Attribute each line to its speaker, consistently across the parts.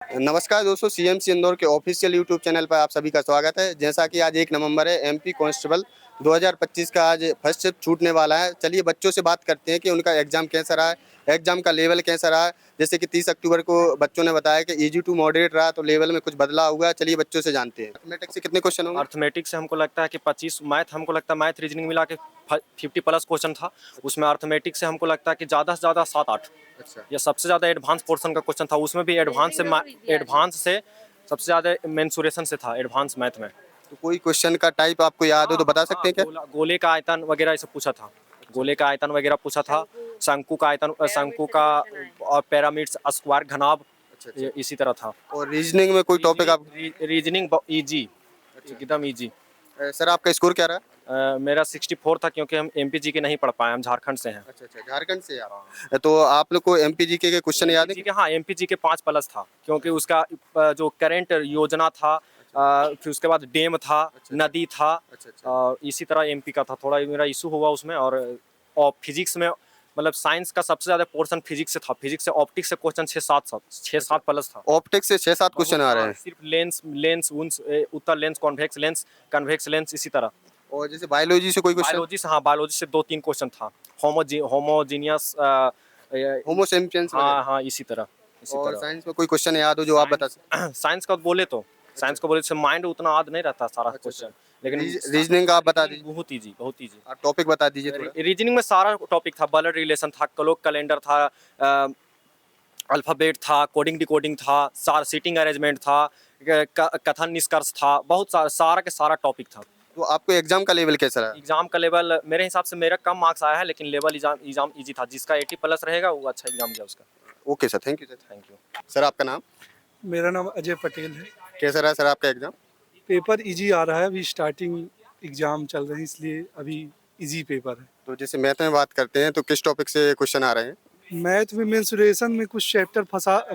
Speaker 1: नमस्कार दोस्तों, सीएमसी इंदौर के ऑफिशियल यूट्यूब चैनल पर आप सभी का स्वागत है। जैसा कि आज 1 नवंबर है, एमपी कांस्टेबल 2025 का आज फर्स्ट शिफ्ट छूटने वाला है। चलिए बच्चों से बात करते हैं कि उनका एग्ज़ाम कैसा रहा है, एग्ज़ाम का लेवल कैसा रहा है। जैसे कि 30 अक्टूबर को बच्चों ने बताया कि ईजी टू मॉडरेट रहा, तो लेवल में कुछ बदलाव हुआ है। चलिए बच्चों से जानते हैं। मैथमेटिक्स से कितने क्वेश्चन होंगे?
Speaker 2: अर्थमेटिक्स से हमको लगता है कि 25, मैथ हमको लगता है मैथ रीजनिंग मिला के 50 प्लस क्वेश्चन था। उसमें अर्थमेटिक्स से हमको लगता है कि ज़्यादा से ज़्यादा 7-8,
Speaker 1: अच्छा।
Speaker 2: या सबसे ज़्यादा एडवांस पोर्शन का क्वेश्चन था। उसमें भी एडवांस से सबसे ज़्यादा मेंसुरेशन से था एडवांस मैथ में।
Speaker 1: तो कोई क्वेश्चन का टाइप आपको याद हो तो बता सकते हैं क्या?
Speaker 2: गोले का आयतन वगैरह ये सब पूछा था। गोले का आयतन वगैरह पूछा था, शंकु का आयतन, शंकु का, और पिरामिड्स, स्क्वायर, घनाभ,
Speaker 1: अच्छा।
Speaker 2: इसी तरह था।
Speaker 1: और रीजनिंग में कोई टॉपिक आप?
Speaker 2: रीजनिंग इजी, एकदम इजी।
Speaker 1: सर आपका स्कोर क्या रहा?
Speaker 2: मेरा 64 था, क्योंकि हम एमपीजी के नहीं पढ़ पाए, हम झारखंड से हैं।
Speaker 1: अच्छा, झारखंड से आप। तो आप लोग को एमपीजीके के क्वेश्चन याद है?
Speaker 2: हाँ, एमपीजी के 5 प्लस था, क्योंकि उसका जो करंट योजना था, फिर उसके बाद डैम था, नदी था, इसी तरह एमपी का था। थोड़ा मेरा इशू हुआ उसमें। और फिजिक्स में, मतलब साइंस का सबसे ज़्यादा पोर्शन फिजिक्स से था। फिजिक्स से ऑप्टिक्स से क्वेश्चन 6-7 प्लस था।
Speaker 1: ऑप्टिक्स से 6-7 क्वेश्चन आ रहे हैं।
Speaker 2: सिर्फ लेंस लेंस उन्स उत्तर लेंस, कॉन्वेक्स लेंस, इसी तरह।
Speaker 1: और जैसे बायोलॉजी से कोई क्वेश्चन?
Speaker 2: बायोलॉजी से 2-3 क्वेश्चन था। होमोजीनियस,
Speaker 1: होमो सेपियंस
Speaker 2: हाँ
Speaker 1: वगैरह।
Speaker 2: हाँ, इसी तरह।
Speaker 1: और साइंस में कोई क्वेश्चन याद हो जो आप बता सकते?
Speaker 2: साइंस का बोले तो, साइंस का बोले तो माइंड उतना याद नहीं रहता सारा क्वेश्चन, लेकिन
Speaker 1: रीजनिंग का आप बता दीजिए।
Speaker 2: बहुत इजी, बहुत इजी।
Speaker 1: आप टॉपिक बता दीजिए थोड़ा।
Speaker 2: रीजनिंग में सारा टॉपिक था। ब्लड रिलेशन था, क्लोक कैलेंडर था, अल्फाबेट था, कोडिंग डिकोडिंग था, सारा सीटिंग अरेंजमेंट था, कथन निष्कर्ष था, बहुत सारा के सारा टॉपिक था।
Speaker 1: तो आपको एग्जाम का लेवल कैसा रहा?
Speaker 2: एग्जाम का लेवल मेरे हिसाब से मेरा कम मार्क्स आया है, लेकिन लेवल एग्जाम इजी था। जिसका 80 प्लस रहेगा वो अच्छा एग्जाम गया उसका।
Speaker 1: Okay sir, thank you sir.
Speaker 2: Thank you.
Speaker 1: Sir आपका नाम?
Speaker 3: मेरा नाम अजय पटेल है।
Speaker 1: कैसा रहा सर आपका एग्जाम?
Speaker 3: पेपर इजी आ रहा है, अभी स्टार्टिंग एग्ज़ाम चल रहे हैं, इसलिए अभी इजी पेपर है।
Speaker 1: तो जैसे मैथ में बात करते हैं तो किस टॉपिक से क्वेश्चन आ रहे हैं?
Speaker 3: मैथ में मेंसुरेशन में कुछ चैप्टर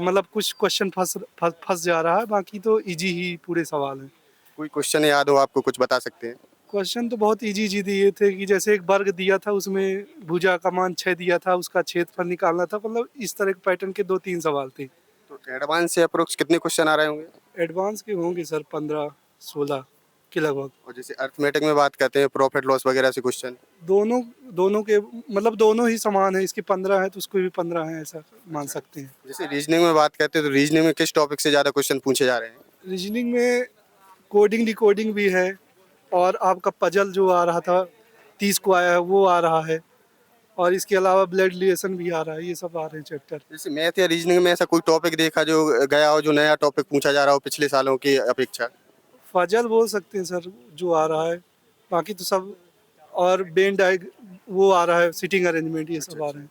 Speaker 3: मतलब कुछ क्वेश्चन फंस जा रहा है, बाकी तो इजी ही पूरे सवाल हैं।
Speaker 1: कोई क्वेश्चन याद हो आपको, कुछ बता सकते हैं?
Speaker 3: क्वेश्चन तो बहुत इजी इजी दिए थे, कि जैसे एक वर्ग दिया था, उसमें भुजा का मान 6 दिया था, उसका क्षेत्रफल निकालना था। मतलब इस तरह के पैटर्न के 2-3 सवाल थे।
Speaker 1: तो एडवांस से अप्रोक्स कितने क्वेश्चन आ रहे होंगे?
Speaker 3: एडवांस के होंगे सर 15-16 के लगभग।
Speaker 1: और जैसे अर्थमेटिक में बात करते हैं, प्रॉफिट लॉस वगैरह से क्वेश्चन?
Speaker 3: दोनों दोनों के मतलब दोनों ही समान है। इसके 15 है तो उसको भी 15 है, ऐसा मान सकते हैं।
Speaker 1: जैसे रीजनिंग में बात करते हैं तो रीजनिंग में किस टॉपिक से ज़्यादा क्वेश्चन पूछे जा रहे हैं?
Speaker 3: रीजनिंग में कोडिंग डिकोडिंग भी है, और आपका पजल जो आ रहा था 30 को आया है वो आ रहा है, और इसके अलावा ब्लड रिलेशन भी आ रहा है। ये सब आ रहे हैं चैप्टर।
Speaker 1: जैसे मैथ या रीजनिंग में ऐसा कोई टॉपिक देखा जो गया हो, जो नया टॉपिक पूछा जा रहा हो पिछले सालों की अपेक्षा?
Speaker 3: पजल बोल सकते हैं सर जो आ रहा है, बाकी तो सब। और बेन डायग वो आ रहा है, सिटिंग अरेंजमेंट, ये सब आ रहे हैं।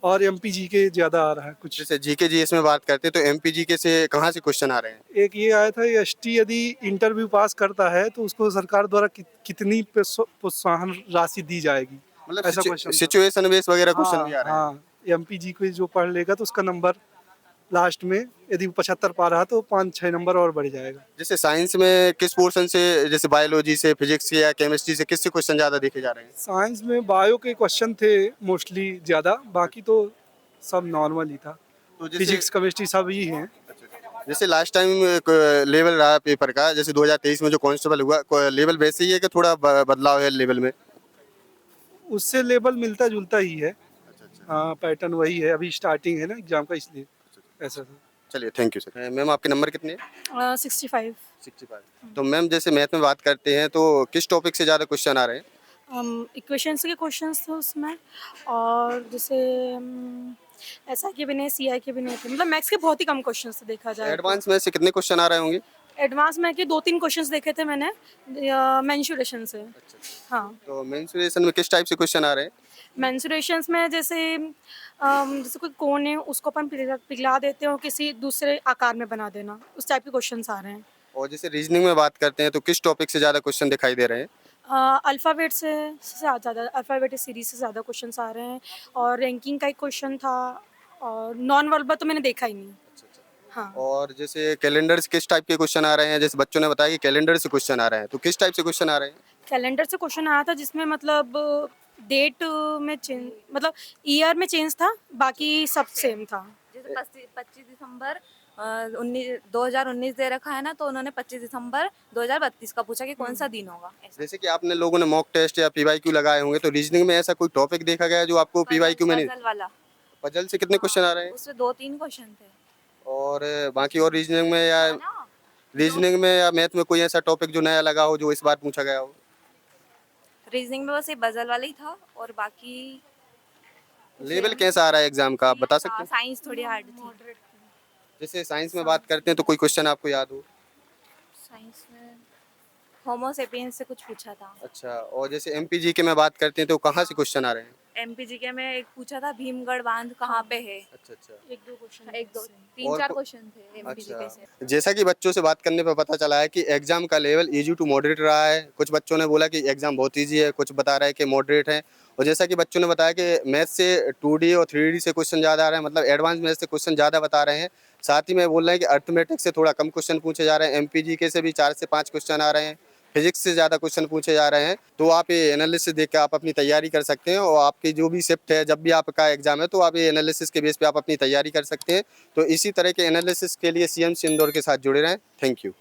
Speaker 3: और एमपीजी के ज़्यादा आ रहा है कुछ।
Speaker 1: जैसे जीके जीएस में बात करते हैं तो एमपीजीके से कहाँ से क्वेश्चन आ रहे हैं?
Speaker 3: एक ये आया था, एसटी यदि इंटरव्यू पास करता है तो उसको सरकार द्वारा कितनी प्रोत्साहन राशि दी जाएगी, ऐसा क्वेश्चन था।
Speaker 1: सिचुएशन बेस वगैरह क्वेश्चन
Speaker 3: हाँ
Speaker 1: भी आ रहे हैं।
Speaker 3: हाँ, एमपीजी को जो पढ़ लेगा तो उसका नंबर लास्ट में, यदि 75 पा रहा तो 5-6 नंबर और बढ़ जाएगा।
Speaker 1: जैसे साइंस में किस पोर्शन से, जैसे बायोलॉजी से, फिजिक्स या केमिस्ट्री से किससे क्वेश्चन ज्यादा देखे जा रहे हैं?
Speaker 3: साइंस में बायो के क्वेश्चन थे मोस्टली ज़्यादा, बाकी तो सब नॉर्मल ही था।
Speaker 1: तो जैसे
Speaker 3: फिजिक्स केमिस्ट्री सब ही हैं।
Speaker 1: जैसे लास्ट टाइम लेवल रहा पेपर का, जैसे 2023 में जो कांस्टेबल हुआ, लेवल वैसे ही है कि थोड़ा बदलाव है लेवल में?
Speaker 3: उससे लेवल मिलता जुलता ही है। हाँ, पैटर्न वही है, अभी स्टार्टिंग है ना एग्जाम का, इसलिए ऐसा था।
Speaker 1: चलिए, थैंक यू सर। मैम आपके नंबर कितने हैं?
Speaker 4: 65।
Speaker 1: 65। तो मैम जैसे मैथ में बात करते हैं तो किस टॉपिक से ज़्यादा क्वेश्चन आ रहे हैं?
Speaker 4: इक्वेशंस के क्वेश्चंस थे उसमें, और जैसे एसआई के भी नहीं, सीआई के भी नहीं थे। मतलब मैथ्स के बहुत ही कम क्वेश्चंस थे देखा जाए।
Speaker 1: एडवांस में से कितने क्वेश्चन आ रहे होंगे?
Speaker 4: एडवांस में के 2-3 क्वेश्चंस देखे थे मैंने मेंसुरेशन से। हाँ,
Speaker 1: तो मेंसुरेशन में किस टाइप से क्वेश्चन आ रहे हैं?
Speaker 4: मेंसुरेशंस में जैसे कोई कोन है उसको अपन पिघला देते हो, किसी दूसरे आकार में बना देना, उस टाइप के क्वेश्चंस आ रहे हैं।
Speaker 1: और जैसे रीजनिंग में बात करते हैं तो किस टॉपिक से ज़्यादा क्वेश्चन दिखाई दे रहे हैं?
Speaker 4: अल्फ़ाबेट से ज़्यादा, अल्फ़ाबेट सीरीज़ से ज़्यादा क्वेश्चंस आ रहे हैं, और रैंकिंग का एक क्वेश्चन था, और नॉन वर्बल तो मैंने देखा ही नहीं। हाँ,
Speaker 1: और जैसे कैलेंडर से किस टाइप के क्वेश्चन आ रहे हैं? जैसे बच्चों ने बताया कि कैलेंडर से क्वेश्चन आ रहे हैं, तो किस टाइप से क्वेश्चन आ रहे हैं?
Speaker 4: कैलेंडर से क्वेश्चन आया था जिसमें मतलब डेट में चेंज, मतलब ईयर में चेंज था, बाकी सब सेम था।
Speaker 5: जैसे 25 दिसंबर उन्नीस 2019 दे रखा है ना, तो उन्होंने 25 दिसंबर 2032 का पूछा कि कौन सा दिन होगा ऐसा।
Speaker 1: जैसे कि आपने लोगों ने मॉक टेस्ट या पीवाईक्यू लगाए होंगे, तो रीजनिंग में ऐसा कोई टॉपिक देखा गया है जो आपको पीवाईक्यू में नहीं?
Speaker 5: पजल वाला।
Speaker 1: पजल से कितने क्वेश्चन आ रहे हैं?
Speaker 5: उसमें 2-3 क्वेश्चन थे।
Speaker 1: और बाकी और रीजनिंग में या
Speaker 5: है ना?
Speaker 1: मैथ में कोई ऐसा टॉपिक जो नया लगा हो, जो इस बार पूछा गया हो?
Speaker 5: रीजनिंग में बस ये पजल वाला ही था, और बाकी
Speaker 1: लेवल कैसा आ रहा है एग्जाम का, आप बता सकते हैं?
Speaker 5: साइंस थोड़ी हार्ड थी।
Speaker 1: जैसे साइंस में बात करते हैं तो कोई क्वेश्चन आपको याद हो?
Speaker 5: साइंस में होमोसेपियंस से कुछ पूछा था।
Speaker 1: अच्छा, और जैसे एमपीजीके में बात करते हैं तो कहाँ से क्वेश्चन आ रहे हैं?
Speaker 5: एमपीजीके में एक पूछा था, भीमगढ़ बांध कहाँ पे है।
Speaker 1: अच्छा अच्छा।
Speaker 4: एक दो क्वेश्चन
Speaker 5: एक दो
Speaker 1: और
Speaker 5: 3-4
Speaker 1: को-
Speaker 5: क्वेश्चन थे एमपीजीके से।
Speaker 1: अच्छा, जैसा कि बच्चों से बात करने पर पता चला है कि एग्जाम का लेवल इजी टू मॉडरेट रहा है। कुछ बच्चों ने बोला कि एग्जाम बहुत इजी है, कुछ बता रहे हैं कि मॉडरेट है। और जैसा कि बच्चों ने बताया कि मैथ से 2D और 3D से क्वेश्चन ज़्यादा आ रहे हैं, मतलब एडवांस मैथ से क्वेश्चन ज़्यादा बता रहे हैं। साथ ही में बोल रहे हैं कि अर्थमेटिक से थोड़ा कम क्वेश्चन पूछे जा रहे हैं, एमपीजीके से भी 4 से 5 क्वेश्चन आ रहे हैं, फिजिक्स से ज़्यादा क्वेश्चन पूछे जा रहे हैं। तो आप ये एनालिसिस देख के आप अपनी तैयारी कर सकते हैं, और आपकी जो भी शिफ्ट है, जब भी आपका एग्जाम है, तो आप ये एनालिसिस के बेस पे आप अपनी तैयारी कर सकते हैं। तो इसी तरह के एनालिसिस के लिए CMC इंदौर के साथ जुड़े रहें। Thank you.